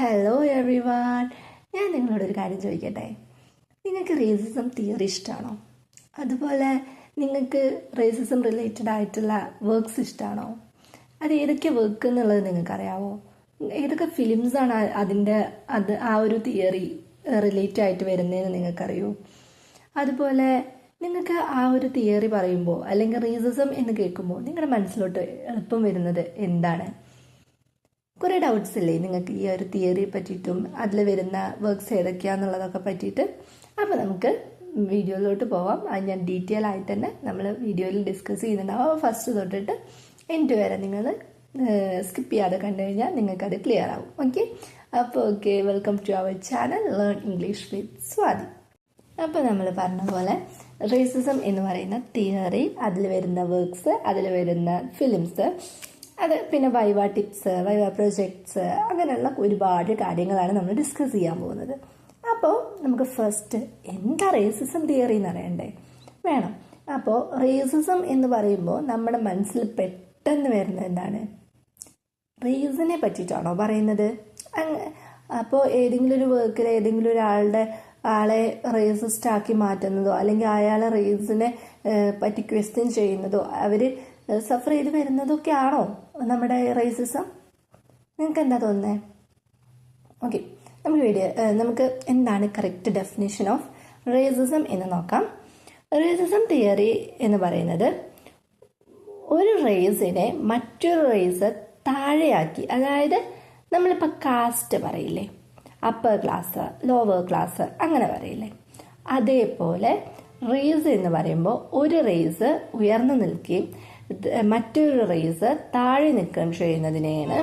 Hello every one. ഞാൻ നിങ്ങളോടൊരു കാര്യം ചോദിക്കട്ടെ. നിങ്ങൾക്ക് റേസിസം തിയറി ഇഷ്ടമാണോ? അതുപോലെ നിങ്ങൾക്ക് റേസിസം റിലേറ്റഡ് ആയിട്ടുള്ള വർക്ക്സ് ഇഷ്ടമാണോ? അത് ഏതൊക്കെ വർക്ക് എന്നുള്ളത് നിങ്ങൾക്കറിയാവോ? ഏതൊക്കെ ഫിലിംസാണ് ആ ഒരു തിയറി റിലേറ്റ് ആയിട്ട് വരുന്നതെന്ന് നിങ്ങൾക്കറിയോ? അതുപോലെ നിങ്ങൾക്ക് ആ ഒരു തിയറി പറയുമ്പോൾ അല്ലെങ്കിൽ റേസിസം എന്ന് കേൾക്കുമ്പോൾ നിങ്ങളുടെ മനസ്സിലോട്ട് എളുപ്പം വരുന്നത് എന്താണ്? കുറേ ഡൗട്ട്സ് ഇല്ലേ നിങ്ങൾക്ക് ഈ ഒരു തിയറിയെ പറ്റിയിട്ടും അതിൽ വരുന്ന വർക്ക്സ് ഏതൊക്കെയാണെന്നുള്ളതൊക്കെ പറ്റിയിട്ട്? അപ്പോൾ നമുക്ക് വീഡിയോയിലോട്ട് പോവാം. അത് ഞാൻ ഡീറ്റെയിൽ ആയിട്ട് തന്നെ നമ്മൾ വീഡിയോയിൽ ഡിസ്കസ് ചെയ്യുന്നുണ്ടാവും. ഫസ്റ്റ് തൊട്ടിട്ട് എൻഡ് വരെ നിങ്ങൾ സ്കിപ്പ് ചെയ്യാതെ കണ്ടു കഴിഞ്ഞാൽ നിങ്ങൾക്കത് ക്ലിയർ ആവും. ഓക്കെ, അപ്പോൾ okay, welcome to our channel learn English with Swathi. അപ്പോൾ നമ്മൾ പറഞ്ഞ പോലെ റേസിസം എന്ന് പറയുന്ന തിയറി, അതിൽ വരുന്ന വർക്ക്സ്, അതിൽ വരുന്ന ഫിലിംസ്, അത് പിന്നെ വൈവ ടിപ്സ്, വൈവ പ്രൊജക്ട്സ്, അങ്ങനെയുള്ള ഒരുപാട് കാര്യങ്ങളാണ് നമ്മൾ ഡിസ്കസ് ചെയ്യാൻ പോകുന്നത്. അപ്പോൾ നമുക്ക് ഫസ്റ്റ് എന്താ റേസിസം തിയറി എന്ന് അറിയണ്ടേ? വേണം. അപ്പോൾ റേസിസം എന്ന് പറയുമ്പോൾ നമ്മുടെ മനസ്സിൽ പെട്ടെന്ന് വരുന്നത് എന്താണ്? റേസിനെ പറ്റിയിട്ടാണോ പറയുന്നത്? അപ്പോൾ ഏതെങ്കിലും ഒരു വർക്കിൽ ഏതെങ്കിലും ആളെ റേസിസ്റ്റ് ആക്കി മാറ്റുന്നതോ അല്ലെങ്കിൽ അയാളെ റേസിനെ പറ്റി ക്വസ്റ്റ്യൻ ചെയ്യുന്നതോ അവർ സഫർ ചെയ്ത് വരുന്നതൊക്കെ ആണോ നമ്മുടെ റേസിസം? നിങ്ങൾക്ക് എന്താ തോന്നുന്നത്? ഓക്കെ, നമുക്ക് എന്താണ് കറക്റ്റ് ഡെഫിനിഷൻ ഓഫ് റേസിസം എന്ന് നോക്കാം. റേസിസം തിയറി എന്ന് പറയുന്നത് ഒരു റേസിനെ മറ്റൊരു റേസ് താഴെയാക്കി, അതായത് നമ്മളിപ്പോൾ കാസ്റ്റ് പറയില്ലേ, അപ്പർ ക്ലാസ്, ലോവർ ക്ലാസ്, അങ്ങനെ പറയില്ലേ, അതേപോലെ റേസ് എന്ന് പറയുമ്പോൾ ഒരു റേസ് ഉയർന്നു നിൽക്കുകയും മറ്റൊരു റേസ് താഴെ നിൽക്കുകയും ചെയ്യുന്നതിനെയാണ്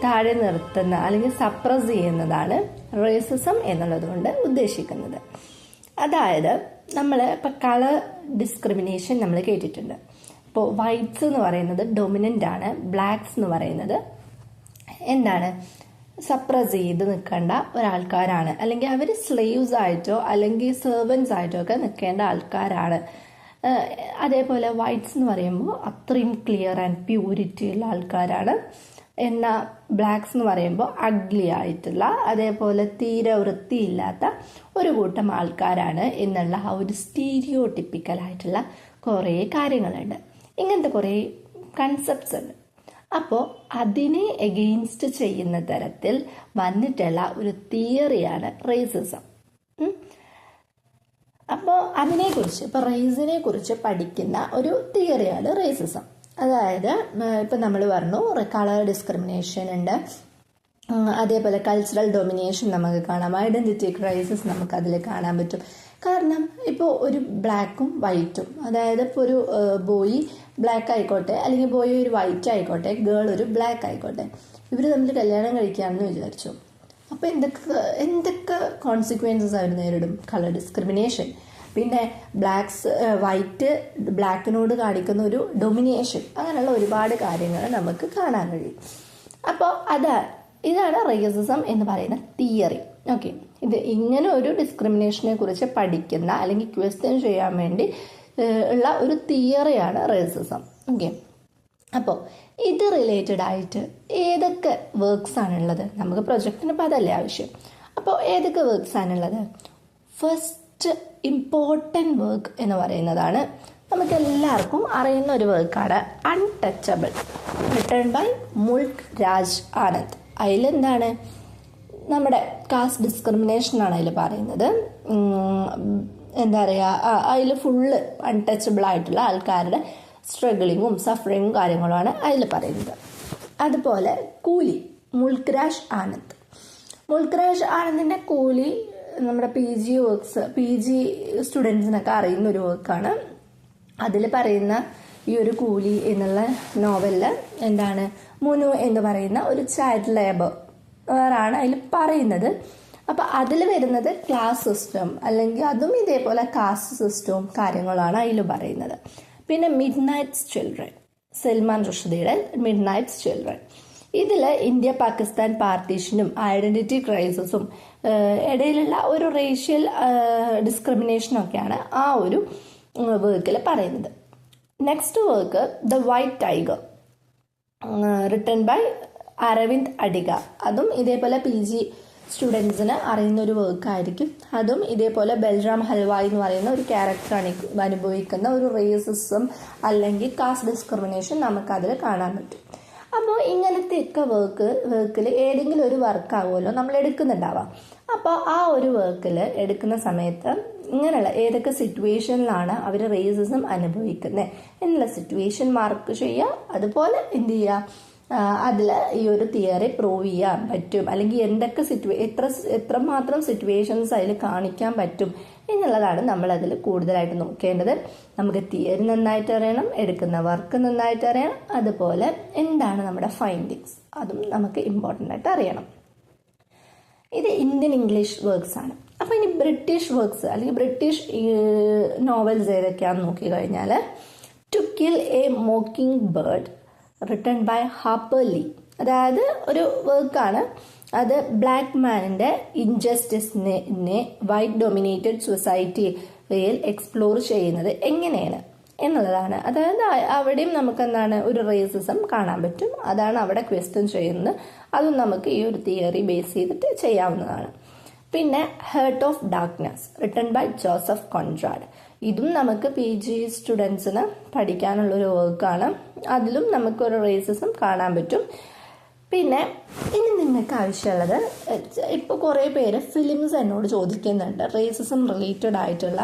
താഴെ നിർത്തുന്ന അല്ലെങ്കിൽ സപ്രസ് ചെയ്യുന്നതാണ് റേസിസം എന്നുള്ളത് കൊണ്ട് ഉദ്ദേശിക്കുന്നത്. അതായത് നമ്മൾ ഇപ്പം കളർ ഡിസ്ക്രിമിനേഷൻ നമ്മൾ കേട്ടിട്ടുണ്ട്. ഇപ്പോൾ വൈറ്റ്സ് എന്ന് പറയുന്നത് ഡൊമിനൻ്റ് ആണ്, ബ്ലാക്സ് എന്ന് പറയുന്നത് എന്താണ്, സപ്രസ് ചെയ്ത് നിൽക്കേണ്ട ഒരാൾക്കാരാണ്, അല്ലെങ്കിൽ അവർ സ്ലേവ്സ് ആയിട്ടോ അല്ലെങ്കിൽ സെർവൻസ് ആയിട്ടോ ഒക്കെ നിൽക്കേണ്ട ആൾക്കാരാണ്. അതേപോലെ വൈറ്റ്സ് എന്ന് പറയുമ്പോൾ അത്രയും ക്ലിയർ ആൻഡ് പ്യൂരിറ്റി ഉള്ള ആൾക്കാരാണ്. എന്നാൽ ബ്ലാക്സ് എന്ന് പറയുമ്പോൾ അഗ്ലി ആയിട്ടുള്ള, അതേപോലെ തീരെ വൃത്തിയില്ലാത്ത ഒരു കൂട്ടം ആൾക്കാരാണ് എന്നുള്ള ആ ഒരു സ്റ്റീരിയോ ടിപ്പിക്കലായിട്ടുള്ള കുറേ കാര്യങ്ങളുണ്ട്. ഇങ്ങനത്തെ കുറേ കൺസെപ്റ്റ്സ് ഉണ്ട്. അപ്പോൾ അതിനെ എഗെയിൻസ്റ്റ് ചെയ്യുന്ന തരത്തിൽ വന്നിട്ടുള്ള ഒരു തിയറിയാണ് റേസിസം. അപ്പോൾ അതിനെക്കുറിച്ച്, ഇപ്പോൾ റേസിനെ കുറിച്ച് പഠിക്കുന്ന ഒരു തിയറിയാണ് റേസിസം. അതായത് ഇപ്പം നമ്മൾ പറഞ്ഞു കളർ ഡിസ്ക്രിമിനേഷൻ ഉണ്ട്, അതേപോലെ കൾച്ചറൽ ഡൊമിനേഷൻ നമുക്ക് കാണാം, ഐഡൻറ്റിറ്റി ക്രൈസിസ് നമുക്ക് അതിൽ കാണാൻ പറ്റും. കാരണം ഇപ്പോൾ ഒരു ബ്ലാക്കും വൈറ്റും, അതായത് ഇപ്പോൾ ഒരു ബോയ് ബ്ലാക്ക് ആയിക്കോട്ടെ, അല്ലെങ്കിൽ ബോയ് ഒരു വൈറ്റ് ആയിക്കോട്ടെ, ഗേൾ ഒരു ബ്ലാക്ക് ആയിക്കോട്ടെ, ഇവർ തമ്മിൽ കല്യാണം കഴിക്കാമെന്ന് വിചാരിച്ചു. അപ്പോൾ എന്തൊക്കെ കോൺസിക്വൻസസ് അവർ നേരിടും? കളർ ഡിസ്ക്രിമിനേഷൻ, പിന്നെ വൈറ്റ് ബ്ലാക്കിനോട് കാണിക്കുന്ന ഒരു ഡൊമിനേഷൻ, അങ്ങനെയുള്ള ഒരുപാട് കാര്യങ്ങൾ നമുക്ക് കാണാൻ കഴിയും. അപ്പോൾ ഇതാണ് റേസിസം എന്ന് പറയുന്ന തിയറി. ഓക്കെ, ഇത് ഇങ്ങനെ ഒരു ഡിസ്ക്രിമിനേഷനെ കുറിച്ച് പഠിക്കുന്ന അല്ലെങ്കിൽ ക്വസ്റ്റ്യൻ ചെയ്യാൻ വേണ്ടി ഉള്ള ഒരു തിയറിയാണ് റേസിസം. ഓക്കെ, അപ്പോൾ ഇത് റിലേറ്റഡ് ആയിട്ട് ഏതൊക്കെ വർക്ക്സ് ആണുള്ളത്? നമുക്ക് പ്രൊജക്റ്റിന് ഇപ്പോൾ അതല്ലേ ആവശ്യം. അപ്പോൾ ഏതൊക്കെ വർക്ക്സ് ആണുള്ളത്? ഫസ്റ്റ് ഇമ്പോർട്ടൻറ്റ് വർക്ക് എന്ന് പറയുന്നതാണ് നമുക്ക് എല്ലാവർക്കും അറിയുന്ന ഒരു വർക്കാണ് untouchable, written by Mulk Raj Anand. അതിലെന്താണ്, നമ്മുടെ കാസ്റ്റ് ഡിസ്ക്രിമിനേഷനാണ് അതിൽ പറയുന്നത്. എന്താ പറയുക, അതിൽ ഫുള്ള് അൺടച്ചബിൾ ആയിട്ടുള്ള ആൾക്കാരുടെ സ്ട്രഗിളിങ്ങും സഫറിങ്ങും കാര്യങ്ങളുമാണ് അതിൽ പറയുന്നത്. അതുപോലെ കൂലി, മുൾക്ക് രാജ് ആനന്ദിൻ്റെ കൂലി നമ്മുടെ PG സ്റ്റുഡൻസിനൊക്കെ അറിയുന്ന ഒരു വർക്കാണ്. അതിൽ പറയുന്ന ഈ ഒരു കൂലി എന്നുള്ള നോവലിൽ എന്താണ്, മുനു എന്ന് പറയുന്ന ഒരു ചൈൽഡ് ലേബറാണ് അതിൽ പറയുന്നത്. അപ്പോൾ അതിൽ വരുന്നത് ക്ലാസ് സിസ്റ്റം, അല്ലെങ്കിൽ അതും ഇതേപോലെ കാസ്റ്റ് സിസ്റ്റവും കാര്യങ്ങളാണ് അതിൽ പറയുന്നത്. പിന്നെ മിഡ് നൈറ്റ്സ് ചിൽഡ്രൻ, സൽമാൻ റുഷ്ദിയുടെ മിഡ് നൈറ്റ്സ് ചിൽഡ്രൻ, ഇതിൽ ഇന്ത്യ പാകിസ്ഥാൻ പാർട്ടീഷനും ഐഡന്റിറ്റി ക്രൈസിസും ഇടയിലുള്ള ഒരു റേഷ്യൽ ഡിസ്ക്രിമിനേഷനൊക്കെയാണ് ആ ഒരു വർക്കിൽ പറയുന്നത്. Next work the white tiger, written by Aravind Adiga. അതും ഇതേപോലെ PG സ്റ്റുഡൻസിന് അറിയുന്ന ഒരു വർക്കായിരിക്കും. അതും ഇതേപോലെ ബൽറാം ഹൽവായി എന്ന് പറയുന്ന ഒരു ക്യാരക്ടർ അനുഭവിക്കുന്ന ഒരു റേസിസം അല്ലെങ്കിൽ കാസ്റ്റ് ഡിസ്ക്രിമിനേഷൻ നമുക്കതിൽ കാണാൻ പറ്റും. അപ്പോൾ ഇങ്ങനത്തെയൊക്കെ വർക്കിൽ ഏതെങ്കിലും ഒരു വർക്കാവുമല്ലോ നമ്മൾ എടുക്കുന്നുണ്ടാവാം. അപ്പോൾ ആ ഒരു വർക്കിൽ എടുക്കുന്ന സമയത്ത് ഇങ്ങനെയുള്ള ഏതൊക്കെ സിറ്റുവേഷനിലാണ് അവർ റേസിസം അനുഭവിക്കുന്നത് എന്നുള്ള സിറ്റുവേഷൻ മാർക്ക് ചെയ്യുക. അതുപോലെ എന്ത് ചെയ്യുക, അതിൽ ഈ ഒരു തിയറി പ്രൂവ് ചെയ്യാൻ പറ്റും, അല്ലെങ്കിൽ എന്തൊക്കെ എത്രമാത്രം സിറ്റുവേഷൻസ് അതിൽ കാണിക്കാൻ പറ്റും എന്നുള്ളതാണ് നമ്മൾ അതിൽ കൂടുതലായിട്ട് നോക്കേണ്ടത്. നമുക്ക് തിയറി നന്നായിട്ട് അറിയണം, എടുക്കുന്ന വർക്ക് നന്നായിട്ട് അറിയണം, അതുപോലെ എന്താണ് നമ്മുടെ ഫൈൻഡിങ്സ് അതും നമുക്ക് ഇമ്പോർട്ടൻ്റ് ആയിട്ട് അറിയണം. ഇത് ഇന്ത്യൻ ഇംഗ്ലീഷ് വർക്ക്സ് ആണ്. അപ്പോൾ ഇനി ബ്രിട്ടീഷ് വർക്ക്സ് അല്ലെങ്കിൽ ബ്രിട്ടീഷ് നോവൽസ് ഏതൊക്കെയാണെന്ന് നോക്കിക്കഴിഞ്ഞാൽ to kill a mockingbird written by Harper Lee, അതായത് ഒരു വർക്കാണ്. അത് ബ്ലാക്ക് മാനിൻ്റെ ഇൻജസ്റ്റിസിനെ വൈറ്റ് ഡൊമിനേറ്റഡ് സൊസൈറ്റിയിൽ എക്സ്പ്ലോർ ചെയ്യുന്നത് എങ്ങനെയാണ് എന്നുള്ളതാണ്. അതായത് അവിടെയും നമുക്ക് എന്താണ് ഒരു റേസിസം കാണാൻ പറ്റും. അതാണ് അവിടെ ക്വസ്റ്റ്യൻ ചെയ്യുന്നത്. അതും നമുക്ക് ഈ ഒരു തിയറി ബേസ് ചെയ്തിട്ട് ചെയ്യാവുന്നതാണ്. പിന്നെ heart of darkness written by Joseph Conrad. ഇതും നമുക്ക് PG സ്റ്റുഡൻസിന് പഠിക്കാനുള്ളൊരു വർക്കാണ്. അതിലും നമുക്കൊരു റേസിസം കാണാൻ പറ്റും. പിന്നെ ഇനി നിങ്ങൾക്ക് ആവശ്യമുള്ളത്, ഇപ്പോൾ കുറേ പേര് ഫിലിംസ് എന്നോട് ചോദിക്കുന്നുണ്ട്. റേസിസം റിലേറ്റഡ് ആയിട്ടുള്ള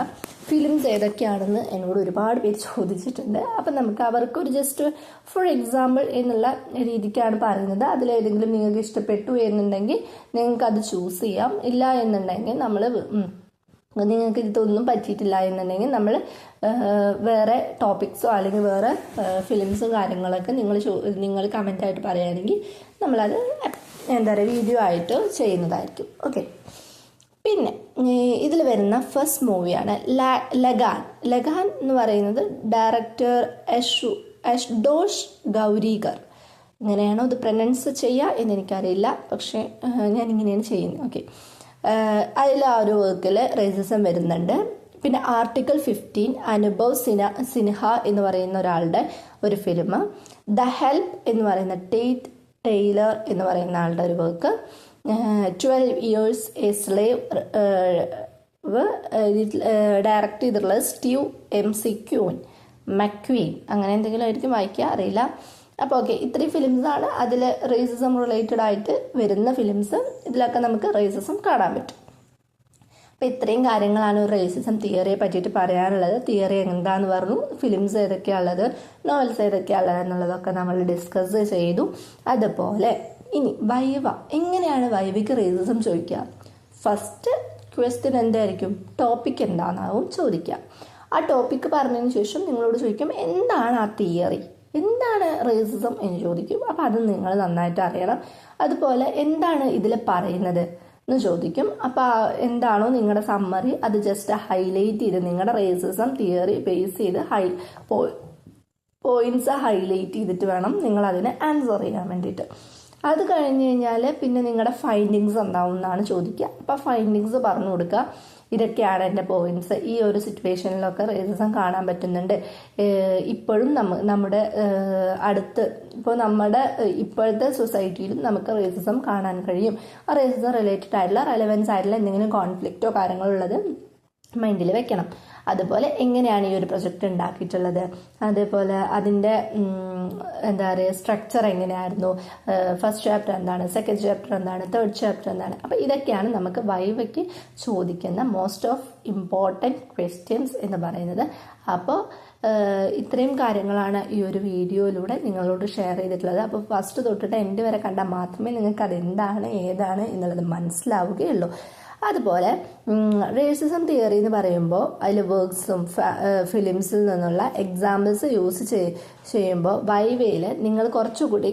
ഫിലിംസ് ഏതൊക്കെയാണെന്ന് എന്നോട് ഒരുപാട് പേര് ചോദിച്ചിട്ടുണ്ട്. അപ്പം നമുക്ക് അവർക്ക് ഒരു ജസ്റ്റ് ഫോർ എക്സാമ്പിൾ എന്നുള്ള രീതിക്കാണ് പറയുന്നത്. അതിലേതെങ്കിലും നിങ്ങൾക്ക് ഇഷ്ടപ്പെട്ടു എന്നുണ്ടെങ്കിൽ നിങ്ങൾക്ക് അത് ചൂസ് ചെയ്യാം. ഇല്ല എന്നുണ്ടെങ്കിൽ നിങ്ങൾക്ക് ഇതൊന്നും പറ്റിയിട്ടില്ല എന്നുണ്ടെങ്കിൽ നമ്മൾ വേറെ ടോപ്പിക്സോ അല്ലെങ്കിൽ വേറെ ഫിലിംസും കാര്യങ്ങളൊക്കെ നിങ്ങൾ കമൻ്റായിട്ട് പറയുകയാണെങ്കിൽ നമ്മളത് വീഡിയോ ആയിട്ട് ചെയ്യുന്നതായിരിക്കും. ഓക്കെ. പിന്നെ ഇതിൽ വരുന്ന ഫസ്റ്റ് മൂവിയാണ് ലഗാൻ. ലഗാൻ എന്ന് പറയുന്നത് ഡയറക്ടർ അഷ്ഡോഷ് ഗൗരികർ. ഇങ്ങനെയാണോ ഇത് പ്രൊനൗൺസ് ചെയ്യുക എന്നെനിക്കറിയില്ല, പക്ഷേ ഞാനിങ്ങനെയാണ് ചെയ്യുന്നത്. ഓക്കെ. അതിൽ ആ ഒരു വർക്കിൽ റേസിസം വരുന്നുണ്ട്. പിന്നെ ആർട്ടിക്കിൾ 15 അനുഭവ് സിൻഹ എന്ന് പറയുന്ന ഒരാളുടെ ഒരു ഫിലിം. ദ ഹെൽപ്പ് എന്ന് പറയുന്ന ടൈലർ എന്ന് പറയുന്ന ആളുടെ ഒരു work. 12 years A slave direct ചെയ്തിട്ടുള്ളത് സ്റ്റീവ് മക്വീൻ അങ്ങനെ എന്തെങ്കിലും ആയിരിക്കും, വായിക്കുക അറിയില്ല. അപ്പോൾ ഓക്കെ, ഇത്രയും ഫിലിംസാണ് അതിൽ റേസിസം റിലേറ്റഡ് ആയിട്ട് വരുന്ന ഫിലിംസ്. ഇതിലൊക്കെ നമുക്ക് റേസിസം കാണാൻ പറ്റും. അപ്പോൾ ഇത്രയും കാര്യങ്ങളാണ് ഒരു റേസിസം തിയറിയെ പറ്റിയിട്ട് പറയാനുള്ളത്. തിയറി എന്താണെന്ന് പറഞ്ഞു, ഫിലിംസ് ഏതൊക്കെയാണുള്ളത്, നോവൽസ് ഏതൊക്കെയാണുള്ളത് എന്നുള്ളതൊക്കെ നമ്മൾ ഡിസ്കസ് ചെയ്തു. അതുപോലെ ഇനി വൈവ, എങ്ങനെയാണ് വൈവയ്ക്ക് റേസിസം ചോദിക്കുക? ഫസ്റ്റ് ക്വസ്റ്റ്യൻ എന്തായിരിക്കും, ടോപ്പിക് എന്താണെന്നാവും ചോദിക്കുക. ആ ടോപ്പിക്ക് പറഞ്ഞതിന് ശേഷം നിങ്ങളോട് ചോദിക്കും എന്താണ് ആ തിയറി, എന്താണ് റേസിസം എന്ന് ചോദിക്കും. അപ്പോൾ അത് നിങ്ങൾ നന്നായിട്ട് അറിയണം. അതുപോലെ എന്താണ് ഇതിൽ പറയുന്നത് എന്ന് ചോദിക്കും. അപ്പോൾ എന്താണോ നിങ്ങളുടെ സമ്മറി അത് ജസ്റ്റ് ഹൈലൈറ്റ് ചെയ്ത് നിങ്ങളുടെ റേസിസം തിയറി ബേസ് ചെയ്ത് പോയിന്റ്സ് ഹൈലൈറ്റ് ചെയ്തിട്ട് വേണം നിങ്ങൾ അതിന് ആൻസർ ചെയ്യാൻ വേണ്ടിയിട്ട്. അത് കഴിഞ്ഞ് കഴിഞ്ഞാൽ പിന്നെ നിങ്ങളുടെ ഫൈൻഡിങ്സ് എന്താവും എന്നാണ് ചോദിക്കുക. അപ്പോൾ ഫൈൻഡിങ്സ് പറഞ്ഞു കൊടുക്കുക. ഇതൊക്കെയാണ് എൻ്റെ പോയിന്റ്സ്. ഈ ഒരു സിറ്റുവേഷനിലൊക്കെ റേസിസം കാണാൻ പറ്റുന്നുണ്ട്. ഇപ്പോഴും നമ്മുടെ ഇപ്പോഴത്തെ സൊസൈറ്റിയിലും നമുക്ക് റേസിസം കാണാൻ കഴിയും. ആ റേസിസം റിലേറ്റഡ് ആയിട്ടുള്ള റെലവൻസ് ആയിട്ടുള്ള എന്തെങ്കിലും കോൺഫ്ലിക്റ്റോ കാര്യങ്ങളോ ഉള്ളത് മൈൻഡിൽ വെക്കണം. അതുപോലെ എങ്ങനെയാണ് ഈ ഒരു പ്രൊജക്റ്റ് ഉണ്ടാക്കിയിട്ടുള്ളത്, അതേപോലെ അതിൻ്റെ സ്ട്രക്ചർ എങ്ങനെയായിരുന്നു, ഫസ്റ്റ് ചാപ്റ്റർ എന്താണ്, സെക്കൻഡ് ചാപ്റ്റർ എന്താണ്, തേർഡ് ചാപ്റ്റർ എന്താണ്. അപ്പോൾ ഇതൊക്കെയാണ് നമുക്ക് വൈവയ്ക്ക് ചോദിക്കുന്ന മോസ്റ്റ് ഓഫ് ഇമ്പോർട്ടൻറ്റ് ക്വസ്റ്റ്യൻസ് എന്ന് പറയുന്നത്. അപ്പോൾ ഇത്രയും കാര്യങ്ങളാണ് ഈ ഒരു വീഡിയോയിലൂടെ നിങ്ങളോട് ഷെയർ ചെയ്തിട്ടുള്ളത്. അപ്പോൾ ഫസ്റ്റ് തൊട്ടിട്ട് എൻഡ് വരെ കണ്ടാൽ മാത്രമേ നിങ്ങൾക്ക് അതെന്താണ് ഏതാണ് എന്നുള്ളത് മനസ്സിലാവുകയുള്ളൂ. അതുപോലെ റേസിസം തിയറി എന്ന് പറയുമ്പോൾ അതിൽ വർക്ക്സും ഫിലിംസിൽ നിന്നുള്ള എക്സാമ്പിൾസ് യൂസ് ചെയ്യുമ്പോൾ വൈവയിൽ നിങ്ങൾ കുറച്ചുകൂടി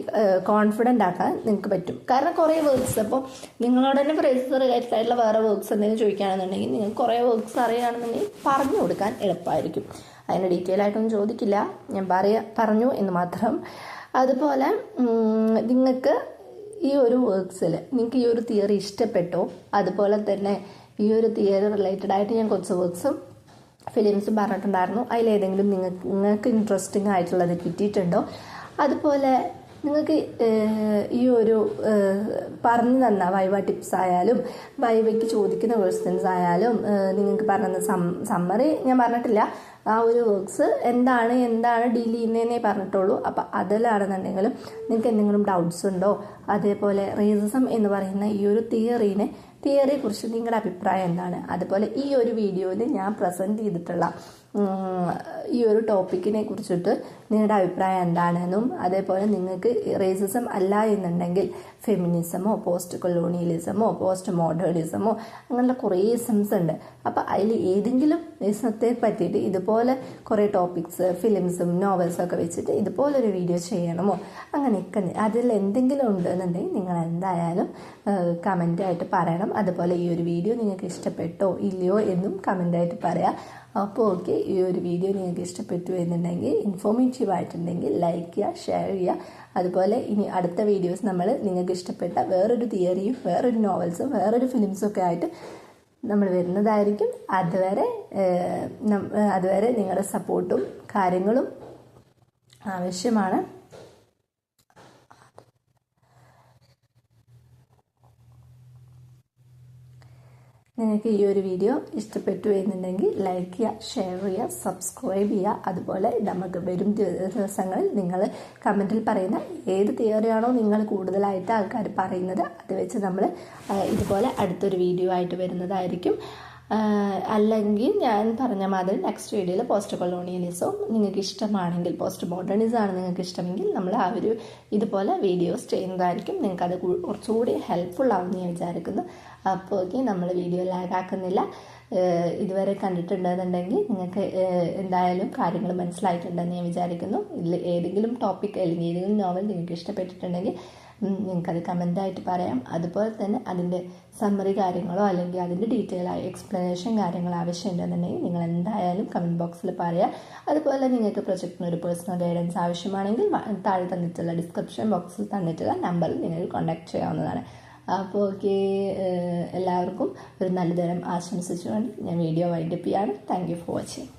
കോൺഫിഡൻ്റ് ആക്കാൻ നിങ്ങൾക്ക് പറ്റും. കാരണം കുറേ വർക്ക്സ്, അപ്പോൾ നിങ്ങളോട് തന്നെ റേസിസം റിലേറ്റഡ് ആയിട്ടുള്ള വേറെ വർക്ക്സ് എന്തെങ്കിലും ചോദിക്കുകയാണെന്നുണ്ടെങ്കിൽ നിങ്ങൾക്ക് കുറേ വർക്ക്സ് അറിയുകയാണെന്നുണ്ടെങ്കിൽ പറഞ്ഞു കൊടുക്കാൻ എളുപ്പമായിരിക്കും. അതിന് ഡീറ്റെയിൽ ആയിട്ടൊന്നും ചോദിക്കില്ല, ഞാൻ പറഞ്ഞു എന്ന് മാത്രം. അതുപോലെ നിങ്ങൾക്ക് ഈ ഒരു വർക്ക്സിൽ നിങ്ങൾക്ക് ഈ ഒരു തിയറി ഇഷ്ടപ്പെട്ടോ, അതുപോലെ തന്നെ ഈ ഒരു തിയറി റിലേറ്റഡ് ആയിട്ട് ഞാൻ കുറച്ച് വർക്ക്സും ഫിലിംസും പറഞ്ഞിട്ടുണ്ടായിരുന്നു. അതിലേതെങ്കിലും നിങ്ങൾക്ക് ഇൻട്രസ്റ്റിംഗ് ആയിട്ടുള്ളത് കിട്ടിയിട്ടുണ്ടോ, അതുപോലെ നിങ്ങൾക്ക് ഈ ഒരു പറഞ്ഞു തന്ന വൈവ ടിപ്സ് ആയാലും വൈവയ്ക്ക് ചോദിക്കുന്ന ക്വസ്റ്റ്യൻസ് ആയാലും നിങ്ങൾക്ക് പറഞ്ഞ സമ്മറി ഞാൻ പറഞ്ഞിട്ടില്ല, ആ ഒരു വർക്ക്സ് എന്താണ് ഡീൽ ചെയ്യുന്നതെന്നേ പറഞ്ഞിട്ടുള്ളൂ. അപ്പം അതിലാണെന്നുണ്ടെങ്കിലും നിങ്ങൾക്ക് എന്തെങ്കിലും ഡൗട്ട്സ് ഉണ്ടോ, അതേപോലെ റേസിസം എന്ന് പറയുന്ന ഈ ഒരു തിയറിയെക്കുറിച്ച് നിങ്ങളുടെ അഭിപ്രായം എന്താണ്, അതുപോലെ ഈ ഒരു വീഡിയോയിൽ ഞാൻ പ്രസൻറ്റ് ചെയ്തിട്ടുള്ള ഈ ഒരു ടോപ്പിക്കിനെ കുറിച്ചിട്ട് നിങ്ങളുടെ അഭിപ്രായം എന്താണെന്നും, അതേപോലെ നിങ്ങൾക്ക് റേസിസം അല്ല എന്നുണ്ടെങ്കിൽ ഫെമിനിസമോ പോസ്റ്റ് കൊളോണിയലിസമോ പോസ്റ്റ് മോഡേണിസമോ അങ്ങനെയുള്ള കുറേ ഇസംസ് ഉണ്ട്. അപ്പോൾ അതിൽ ഏതെങ്കിലും ഇസത്തെ പറ്റിയിട്ട് ഇതുപോലെ കുറേ ടോപ്പിക്സ് ഫിലിംസും നോവൽസും ഒക്കെ വെച്ചിട്ട് ഇതുപോലൊരു വീഡിയോ ചെയ്യണമോ അങ്ങനെയൊക്കെ അതിൽ എന്തെങ്കിലും ഉണ്ടെന്നുണ്ടെങ്കിൽ നിങ്ങൾ എന്തായാലും കമൻ്റായിട്ട് പറയണം. അതുപോലെ ഈ ഒരു വീഡിയോ നിങ്ങൾക്ക് ഇഷ്ടപ്പെട്ടോ ഇല്ലയോ എന്നും കമൻ്റായിട്ട് പറയാം. അപ്പോൾ ഓക്കെ, ഈ ഒരു വീഡിയോ നിങ്ങൾക്ക് ഇഷ്ടപ്പെട്ടു എന്നുണ്ടെങ്കിൽ ഇൻഫോർമേറ്റീവ് ആയിട്ടുണ്ടെങ്കിൽ ലൈക്ക് ചെയ്യുക, ഷെയർ ചെയ്യുക. അതുപോലെ ഇനി അടുത്ത വീഡിയോസ് നിങ്ങൾക്ക് ഇഷ്ടപ്പെട്ട വേറൊരു തിയറിയും വേറൊരു നോവൽസും വേറൊരു ഫിലിംസും ഒക്കെ ആയിട്ട് നമ്മൾ വരുന്നതായിരിക്കും. അതുവരെ നിങ്ങളുടെ സപ്പോർട്ടും കാര്യങ്ങളും ആവശ്യമാണ്. നിങ്ങൾക്ക് ഈ ഒരു വീഡിയോ ഇഷ്ടപ്പെട്ടു എന്നുണ്ടെങ്കിൽ ലൈക്ക് ചെയ്യുക, ഷെയർ ചെയ്യുക, സബ്സ്ക്രൈബ് ചെയ്യുക. അതുപോലെ നമുക്ക് വരും ദിവസങ്ങളിൽ നിങ്ങൾ കമൻറ്റിൽ പറയുന്ന ഏത് തിയറിയാണോ നിങ്ങൾ കൂടുതലായിട്ട് ആൾക്കാർ പറയുന്നത് അത് വെച്ച് നമ്മൾ ഇതുപോലെ അടുത്തൊരു വീഡിയോ ആയിട്ട് വരുന്നതായിരിക്കും. അല്ലെങ്കിൽ ഞാൻ പറഞ്ഞ മാതിരി നെക്സ്റ്റ് വീഡിയോയിൽ പോസ്റ്റ് കൊളോണിയലിസവും നിങ്ങൾക്ക് ഇഷ്ടമാണെങ്കിൽ, പോസ്റ്റ് മോഡേണിസം ആണ് നിങ്ങൾക്ക് ഇഷ്ടമെങ്കിൽ നമ്മൾ ആ ഒരു ഇതുപോലെ വീഡിയോസ് ചെയ്യുന്നതായിരിക്കും. നിങ്ങൾക്കത് കുറച്ചുകൂടി ഹെൽപ്ഫുൾ ആവുമെന്ന് ഞാൻ വിചാരിക്കുന്നു. അപ്പോൾ ഓക്കെ, നമ്മൾ വീഡിയോ ലാഗാക്കുന്നില്ല. ഇതുവരെ കണ്ടിട്ടുണ്ടെന്നുണ്ടെങ്കിൽ നിങ്ങൾക്ക് എന്തായാലും കാര്യങ്ങൾ മനസ്സിലായിട്ടുണ്ടെന്ന് ഞാൻ വിചാരിക്കുന്നു. ഇതിൽ ഏതെങ്കിലും ടോപ്പിക് അല്ലെങ്കിൽ ഏതെങ്കിലും നോവൽ നിങ്ങൾക്ക് ഇഷ്ടപ്പെട്ടിട്ടുണ്ടെങ്കിൽ നിങ്ങൾക്കത് കമൻ്റായിട്ട് പറയാം. അതുപോലെ തന്നെ അതിൻ്റെ സമ്മറി കാര്യങ്ങളോ അല്ലെങ്കിൽ അതിൻ്റെ ഡീറ്റെയിൽ ആയ എക്സ്പ്ലനേഷൻ കാര്യങ്ങൾ ആവശ്യമുണ്ടെന്നുണ്ടെങ്കിൽ നിങ്ങൾ എന്തായാലും കമൻറ്റ് ബോക്സിൽ പറയുക. അതുപോലെ നിങ്ങൾക്ക് പ്രൊജക്റ്റിന് ഒരു പേഴ്സണൽ ഗൈഡൻസ് ആവശ്യമാണെങ്കിൽ താഴെ തന്നിട്ടുള്ള ഡിസ്ക്രിപ്ഷൻ ബോക്സിൽ തന്നിട്ടുള്ള നമ്പറിൽ നിങ്ങൾ കോൺടാക്ട് ചെയ്യാവുന്നതാണ്. അപ്പോൾ ഓക്കെ, എല്ലാവർക്കും ഒരു നല്ല ദിനം ആശംസിച്ചുകൊണ്ട് ഞാൻ വീഡിയോ വൈൻഡപ്പ് ചെയ്യാണ്. Thank you for watching.